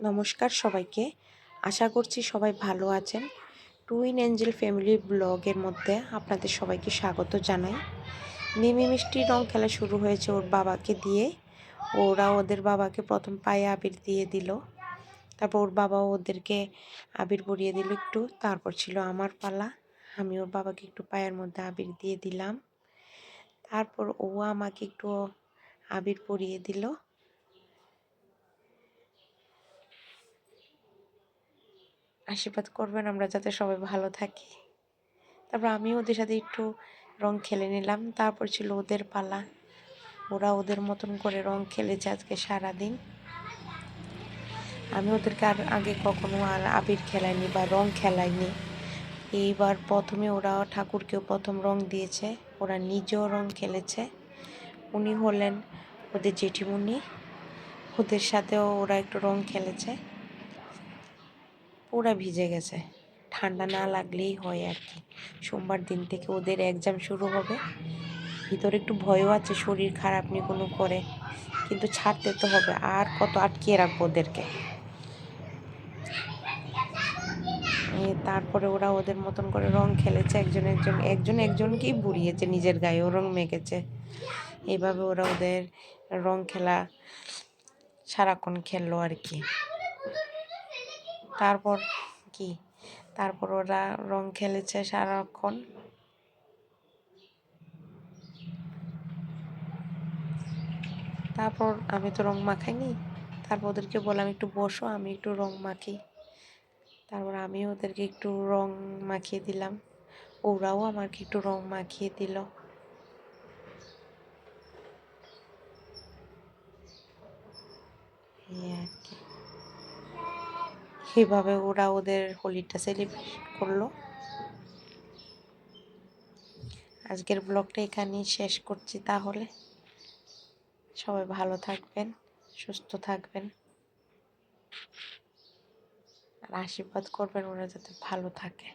নমস্কার সবাইকে। আশা করছি সবাই ভালো আছেন। টুইন এঞ্জেল ফ্যামিলি ব্লগের মধ্যে আপনাদের সবাইকে স্বাগত জানাই। মিমি মিষ্টি রং খেলা শুরু হয়েছে ওর বাবাকে দিয়ে। ওরা ওদের বাবাকে প্রথম পায়ে আবির দিয়ে দিল, তারপর ওর বাবাও ওদেরকে আবির পরিয়ে দিল একটু। তারপর ছিল আমার পালা, আমি ওর বাবাকে একটু পায়ের মধ্যে আবির দিয়ে দিলাম। তারপর ও আমাকে একটু আবির পরিয়ে দিল। আশীর্বাদ করবেন আমরা যাতে সবাই ভালো থাকি। তারপর আমি ওদের সাথে একটু রং খেলে নিলাম। তারপর ছিল ওদের পালা, ওরা ওদের মতন করে রং খেলেছে আজকে সারাদিন। আমি ওদেরকে আর আগে কখনো আর আবির খেলাইনি বা রং খেলাইনি। এইবার প্রথমে ওরা ঠাকুরকেও প্রথম রং দিয়েছে, ওরা নিজেও রং খেলেছে। উনি হলেন ওদের জেঠিমুনি, ওদের সাথেও ওরা একটু রং খেলেছে। পুরা ভিজে গেছে, ঠান্ডা না লাগলেই হয় আর কি। সোমবার দিন থেকে ওদের এক্সাম শুরু হবে। ভিতরে একটু ভয়ও আছে, শরীর খারাপ নিয়ে কোনো করে, কিন্তু ছাড়তে তো হবে, আর কত আটকিয়ে রাখবো ওদেরকে। তারপরে ওরা ওদের মতন করে রং খেলেছে, একজন একজনকেই বুড়িয়েছে, নিজের গায়েও রং মেখেছে। এইভাবে ওরা ওদের রং খেলা সারাক্ষণ খেললো আর কি। তারপর ওরা রং খেলেছে সারাক্ষণ। তারপর আমি তো রং মাখাইনি, তারপর ওদেরকে বললাম একটু বসো, আমি একটু রং মাখি। তারপর আমি ওদেরকে একটু রং মাখিয়ে দিলাম, ওরাও আমাকে একটু রং মাখিয়ে দিল। এই আর কি, এভাবে ওরা ওদের হোলিটা সেলিব্রেট করলো। আজকের ব্লগটা এখানেই শেষ করছি। তাহলে সবাই ভালো থাকবেন, সুস্থ থাকবেন, আর আশীর্বাদ করবেন ওরা যাতে ভালো থাকে।